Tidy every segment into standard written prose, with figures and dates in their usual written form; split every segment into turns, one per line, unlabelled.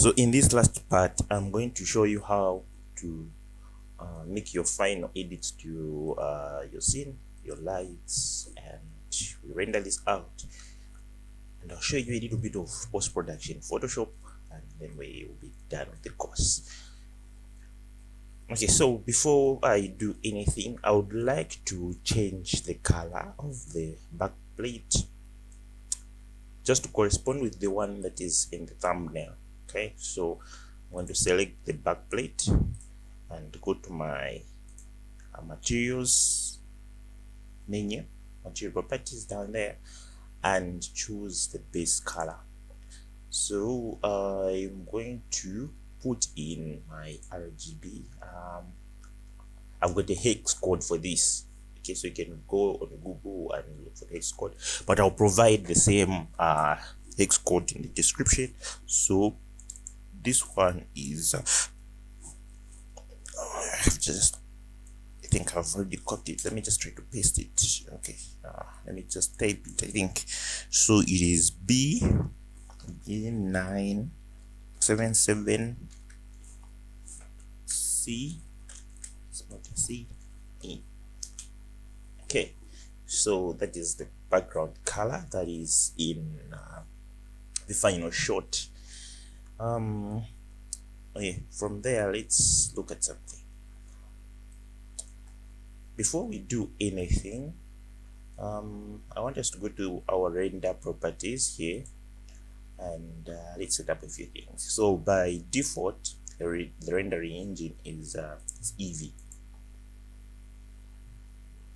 So in this last part, I'm going to show you how to make your final edits to your scene, your lights, and we render this out. And I'll show you a little bit of post-production Photoshop, and then we will be done with the course. Okay, so before I do anything, I would like to change the color of the back plate just to correspond with the one that is in the thumbnail. Okay, so I'm going to select the back plate and go to my materials menu, material properties down there, and choose the base color. So I'm going to put in my RGB. I've got a hex code for this. Okay, so you can go on Google and look for the hex code, but I'll provide the same hex code in the description. So this one is I think I've already copied it. Let me just try to paste it. Okay, let me just type it. I think so. It is B977C. It's not a C. E. Okay, so that is the background color that is in the final shot. Okay, from there, let's look at something. Before we do anything, I want us to go to our render properties here, and let's set up a few things. So by default, the rendering engine is Eevee.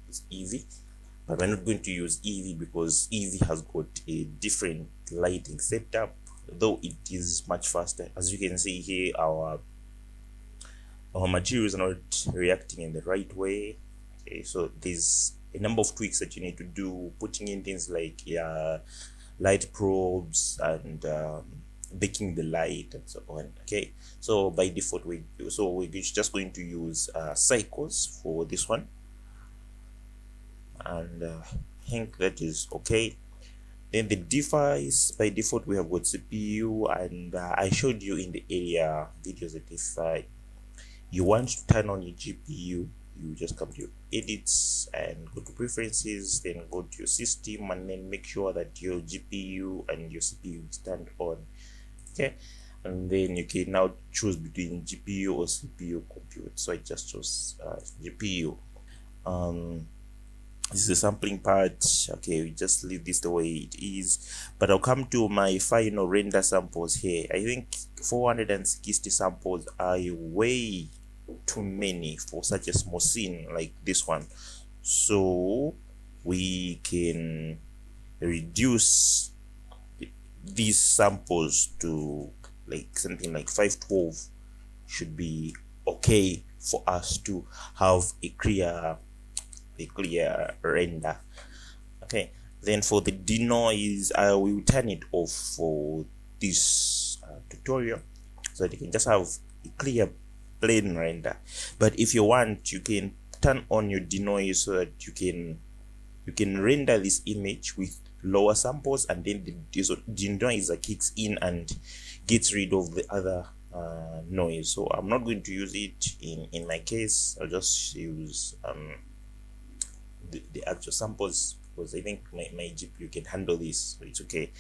It's Eevee, but we're not going to use Eevee because Eevee has got a different lighting setup, though it is much faster. As you can see here, our materials are not reacting in the right way. Okay, so there's a number of tweaks that you need to do, putting in things like light probes and baking the light and so on. Okay, so by default we're just going to use cycles for this one, and I think that is okay. Then the device, by default we have got CPU, and I showed you in the earlier videos that if you want to turn on your GPU, you just come to your edits and go to preferences, then go to your system, and then make sure that your GPU and your CPU is turned on. Okay, and then you can now choose between GPU or CPU compute. So I just chose GPU. This is the sampling part. Okay, we just leave this the way it is, but I'll come to my final render samples here. I think 460 samples are way too many for such a small scene like this one, so we can reduce these samples to like something like 512 should be okay for us to have a clear render. Okay, then for the denoise, I will turn it off for this tutorial so that you can just have a clear plain render. But if you want, you can turn on your denoise so that you can render this image with lower samples, and then the denoiser kicks in and gets rid of the other noise. So I'm not going to use it in my case. I'll just use the actual samples because I think my GPU can handle this, so it's okay.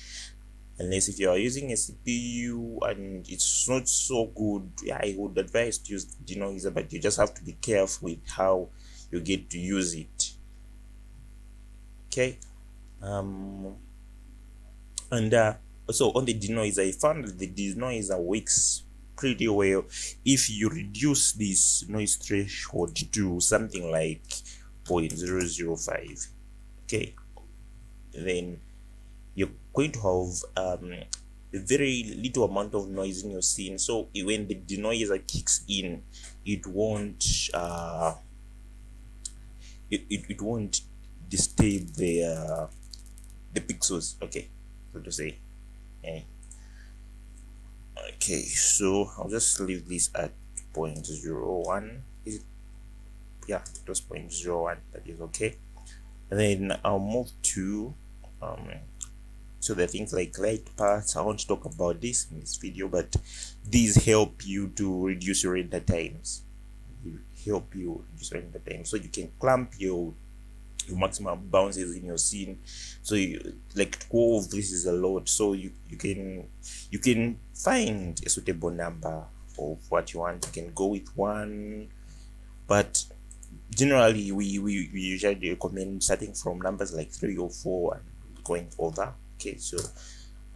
Unless if you are using a CPU and it's not so good, yeah, I would advise to use denoiser, but you just have to be careful with how you get to use it. Okay, and so on the denoiser, I found that the denoiser works pretty well if you reduce this noise threshold to something like 0.005. okay, then you're going to have a very little amount of noise in your scene. So when the denoiser kicks in, it won't it won't disturb the pixels. Okay, so to say. Okay, so I'll just leave this at 0.01. Is it? Yeah, it was 0.01. That is okay. And then I'll move to So there are things like light paths. I won't talk about this in this video, but these help you to reduce your render times. So you can clamp your maximum bounces in your scene. So like 12, this is a lot, so you can find a suitable number of what you want. You can go with one, but generally we usually recommend starting from numbers like 3 or 4 and going over. Okay, so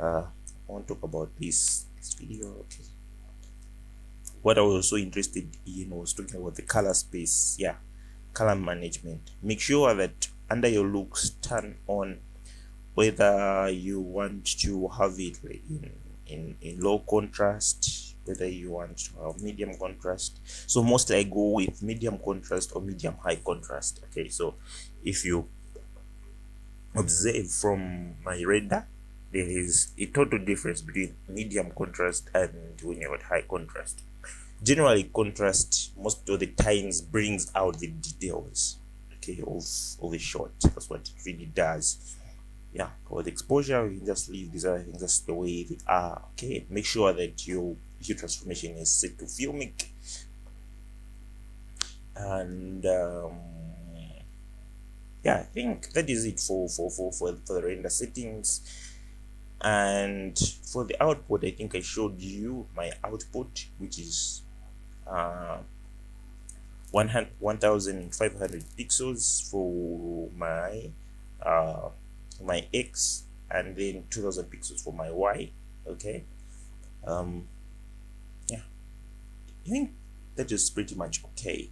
I want to talk about this video. Okay, what I was also interested in was talking about the color space. Yeah, color management. Make sure that under your looks, turn on whether you want to have it in low contrast, whether you want to have medium contrast. So mostly I go with medium contrast or medium high contrast. Okay, so if you observe from my render, there is a total difference between medium contrast and when you're at high contrast. Generally, contrast most of the times brings out the details, okay, of a shot. That's what it really does. Yeah, for the exposure, you can just leave these other things just the way they are. Okay, make sure that your hue transformation is set to filmic, and yeah, I think that is it for the render settings. And for the output, I think I showed you my output, which is 1500 pixels for my my X, and then 2000 pixels for my Y. Okay, yeah, I think that is pretty much okay.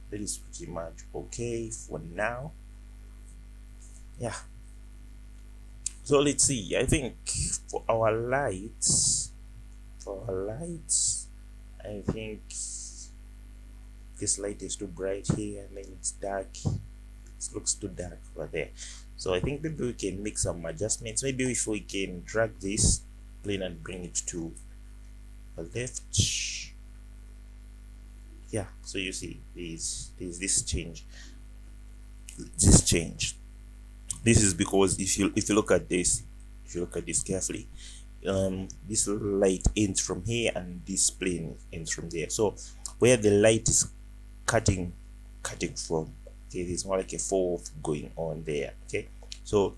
That is pretty much okay for now. Yeah, so let's see. I think for our lights, I think this light is too bright here, and then it's dark. It looks too dark over there. So I think maybe we can make some adjustments. Maybe if we can drag this plane and bring it to the left. Yeah, so you see there's this change. This is because if you look at this, carefully, this light ends from here and this plane ends from there. So where the light is cutting from, okay, there's more like a fold going on there. Okay, so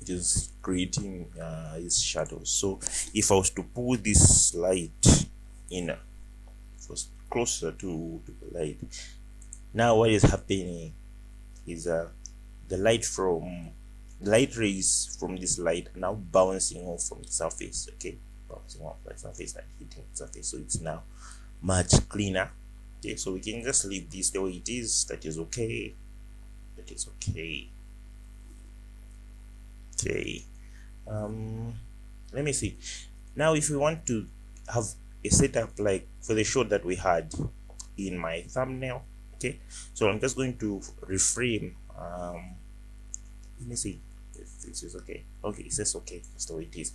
it is creating these shadows. So if I was to pull this light in closer to the light, now what is happening is the light rays from this light are now bouncing off from the surface. Okay, bouncing off the surface and hitting the surface, so it's now much cleaner. Okay, so we can just leave this the way it is. That is okay. Okay, let me see. Now if we want to have a setup like for the shot that we had in my thumbnail, okay, so I'm just going to reframe. Let me see if this is okay. Okay, it says okay. That's the way it is.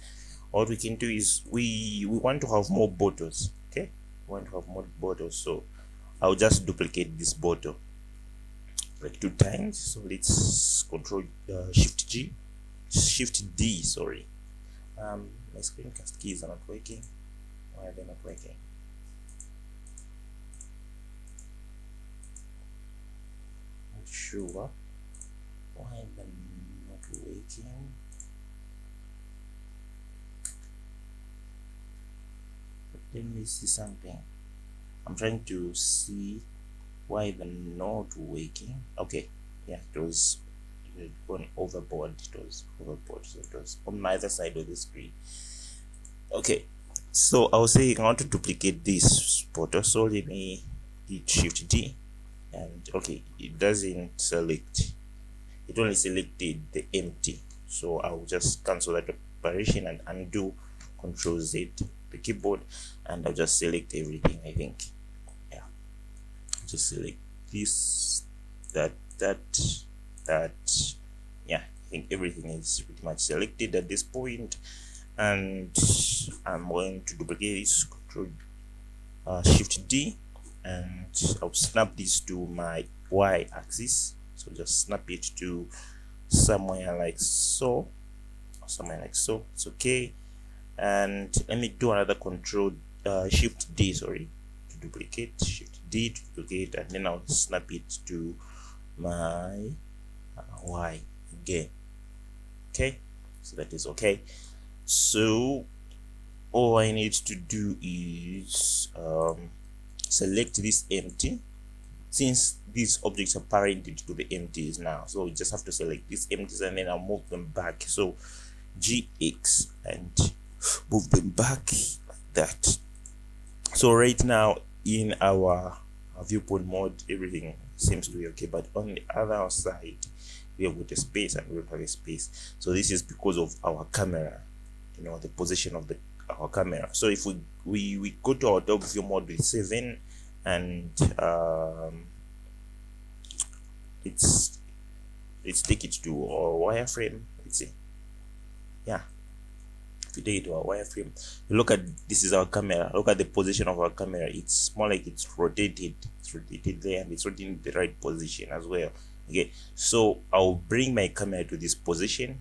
What we can do is we want to have more bottles. Okay, we want to have more bottles, so I'll just duplicate this bottle like 2 times. So let's control shift D, sorry. My screencast keys are not working. Why are they not working? Not sure why they're not working. But let me see something. I'm trying to see why they're not working. Okay, yeah, it was gone overboard. It was overboard, so it was on my other side of the screen. Okay, so I was saying I want to duplicate this photo, so let me hit Shift D, and okay, it doesn't select. It only selected the empty, so I'll just cancel that operation and undo, Control Z the keyboard, and I'll just select everything. I think, yeah, just select this, that. Yeah, I think everything is pretty much selected at this point, and I'm going to duplicate this, Control Shift D, and I'll snap this to my Y axis. So just snap it to somewhere like so. somewhere like so. It's okay. And let me do another control shift D, sorry, to duplicate, shift D to duplicate, and then I'll snap it to my Y again. Okay, so that is okay. So all I need to do is select this empty, since these objects are parented to the empties now, so we just have to select these empties and then I'll move them back. So GX and move them back like that. So right now in our viewport mode, everything seems to be okay, but on the other side we have got a space and we don't have a space. So this is because of our camera, you know, the position of our camera. So if we go to our top view mode with 7 and let's take it to our wireframe. Let's see, yeah, if we take it to our wireframe, look at, this is our camera, look at the position of our camera. It's more like it's rotated there, and it's rotating in the right position as well. Okay, so I'll bring my camera to this position.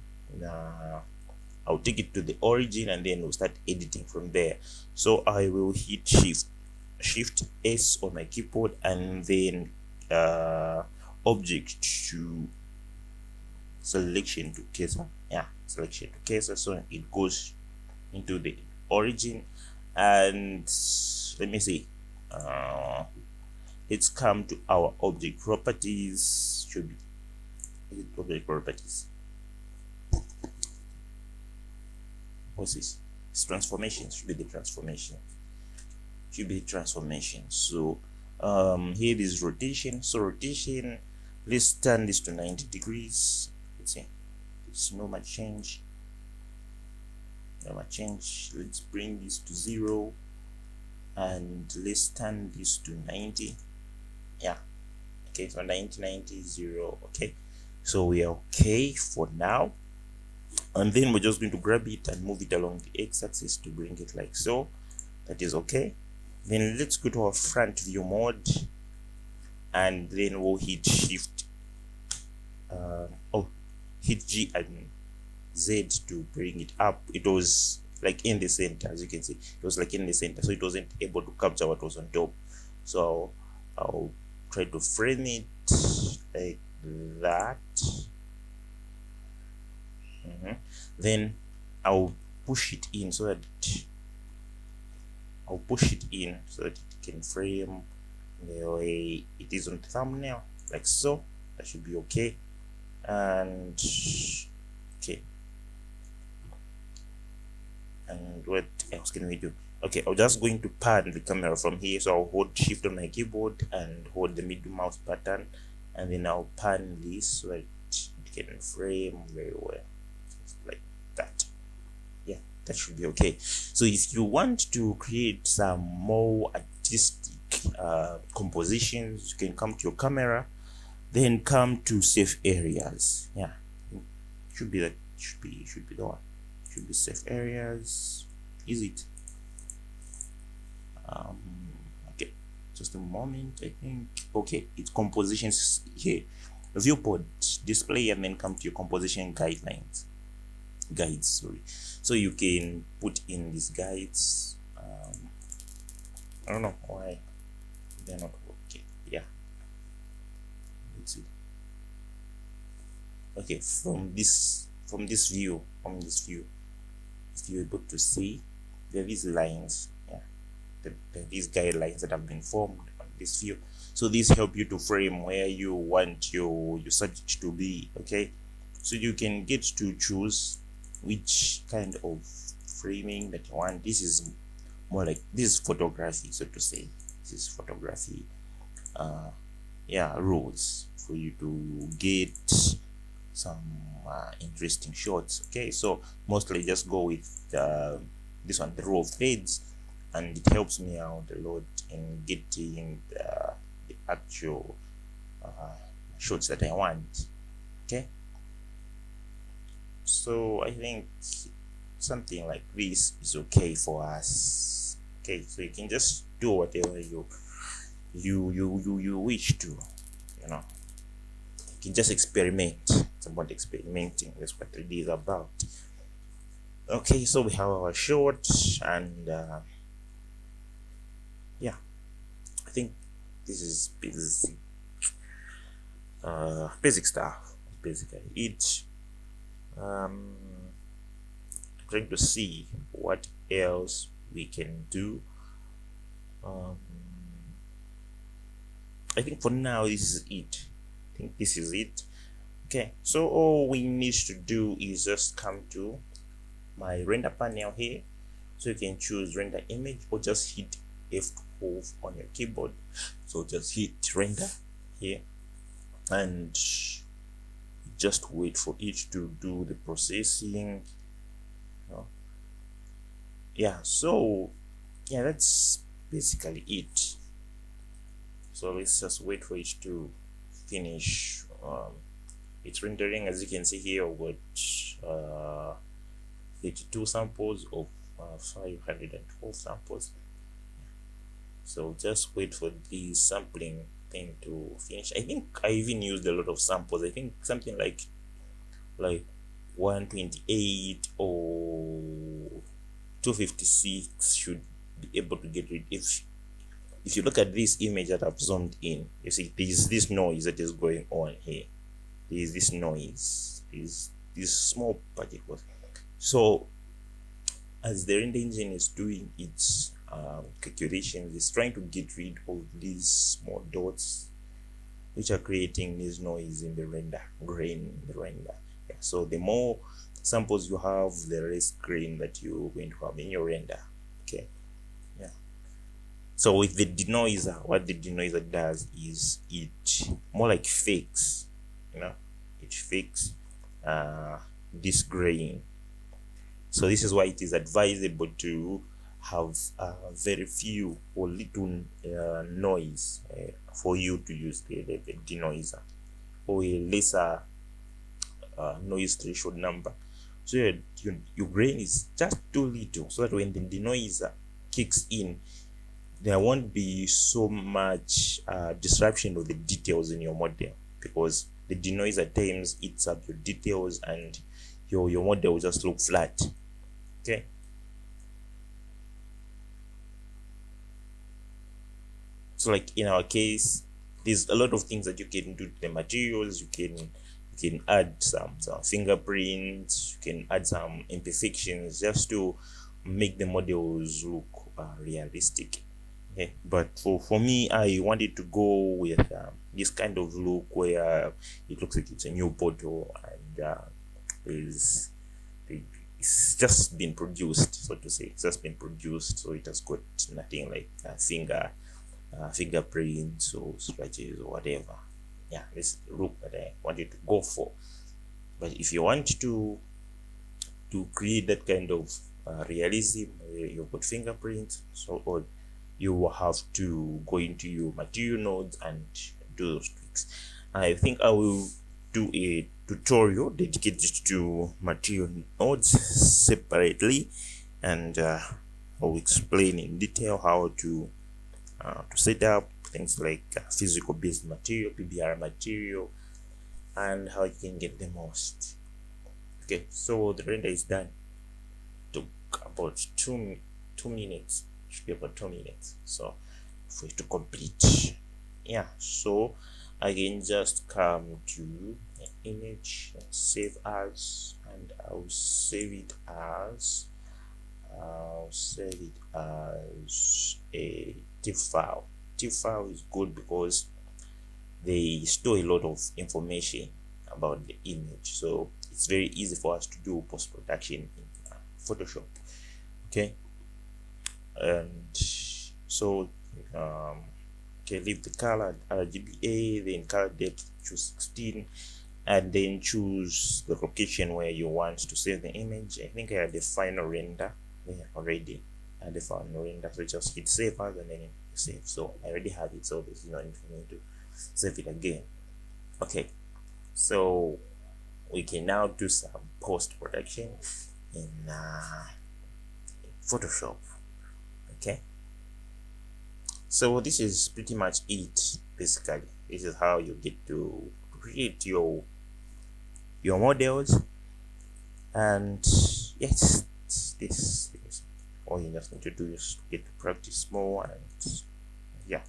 I'll take it to the origin and then we'll start editing from there. So I will hit shift S on my keyboard and then object to selection to cursor, selection to cursor, so it goes into the origin. And let me see, let's come to our object properties. Should be object properties. What's this? It's transformation. Should be the transformation. So here is rotation. So rotation, let's turn this to 90 degrees. Let's see, it's no much change. Let's bring this to 0 and let's turn this to 90. Yeah, okay, so 90, 0. Okay, so we are okay for now. And then we're just going to grab it and move it along the x-axis to bring it like so. That is okay. Then let's go to our front view mode and then we'll hit shift hit G and Z to bring it up. It was like in the center, as you can see, it was like in the center, so it wasn't able to capture what was on top. So I'll try to frame it like that. Then I'll push it in so that it can frame the way it is on the thumbnail, like so. That should be okay. And okay, and what else can we do? Okay, I'm just going to pan the camera from here, so I'll hold shift on my keyboard and hold the middle mouse button, and then I'll pan this so that it can frame very well, like that. Yeah, that should be okay. So if you want to create some more artistic compositions, you can come to your camera, then come to safe areas. Yeah, should be the one. Should be safe areas. Is it? Okay, just a moment. I think okay, it's compositions here. Viewport display, and then come to your composition guides. Sorry. So you can put in these guides. I don't know why they're not okay. Yeah. Let's see. Okay, from this view, if you're able to see, there are these lines. Yeah, there are these guidelines that have been formed on this view. So these help you to frame where you want your subject to be. Okay, so you can get to choose which kind of framing that you want. This is more like, this is photography, so to say. This is photography rules for you to get some interesting shots. Okay, so mostly just go with this one, the row of threads, and it helps me out a lot in getting the actual shots that I want. Okay, so I think something like this is okay for us. Okay, so you can just do whatever you wish to, you know. You can just experiment. It's about experimenting. That's what it is about. Okay, so we have our short, and yeah, I think this is basic stuff, basically it. um Trying to see what else we can do. um I think for now this is it. I think this is it. Okay, so all we need to do is just come to my render panel here. So you can choose render image or just hit F12 on your keyboard. So just hit render here and just wait for it to do the processing. Yeah, so yeah, that's basically it. So let's just wait for it to finish. It's rendering. As you can see here, we've got 32 samples of 512 samples. So just wait for the sampling thing to finish. I think I even used a lot of samples. I think something like 128 or 256 should be able to get rid. If you look at this image that I've zoomed in, you see there's this noise that is going on here. There's this noise, there's these small particles. So as the render engine is doing its calculations, it's trying to get rid of these small dots which are creating this noise in the render, grain in the render. Yeah, so the more samples you have, the less grain that you're going to have in your render. Okay, yeah. So with the denoiser, what the denoiser does is it more like fakes, it fakes this graying. So this is why it is advisable to have very few or little noise for you to use the denoiser, or a lesser noise threshold number. So your grain is just too little, so that when the denoiser kicks in, there won't be so much disruption of the details in your model, because the denoiser times eats up your details and your model will just look flat. Okay, so like in our case, there's a lot of things that you can do to the materials. You can add some fingerprints, you can add some imperfections just to make the models look realistic. Okay, but for me, I wanted to go with this kind of look where it looks like it's a new bottle, and is it's just been produced, so to say. It's just been produced, so it has got nothing like fingerprints or scratches or whatever. Yeah, this is the look that I wanted to go for. But if you want to create that kind of realism where you've got fingerprints, so on, you will have to go into your material nodes and do those tweaks. I think I will do a tutorial dedicated to material nodes separately, and I'll explain in detail how to set up things like physical based material, PBR material, and how you can get the most. Okay, so the render is done. Took about 2 minutes. Should be about 2 minutes. So for it to complete, yeah. So I can just come to an image and save as, and I'll save it as a TIFF file. TIFF file is good because they store a lot of information about the image, so it's very easy for us to do post-production in Photoshop. Okay, and so okay, leave the color RGBA, then color depth, choose 16, and then choose the location where you want to save the image. I think I had the final render there already, and the final render, so just hit save as and then save. So I already have it, so there's no need for me to save it again. Okay, so we can now do some post-production in Photoshop. Okay, so this is pretty much it. Basically, this is how you get to create your models. And yes, this. All you just need to do is get to practice more, and yeah.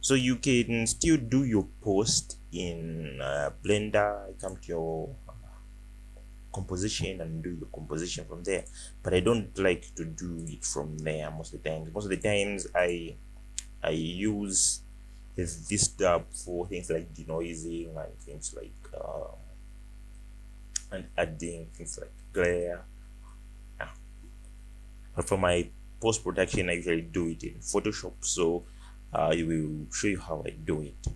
So you can still do your post in Blender. Come to your composition and do your composition from there, but I don't like to do it from there most of the times. Most of the times I use this tab for things like denoising and things like and adding things like glare. Yeah. But for my post production, I usually do it in Photoshop, so I will show you how I do it.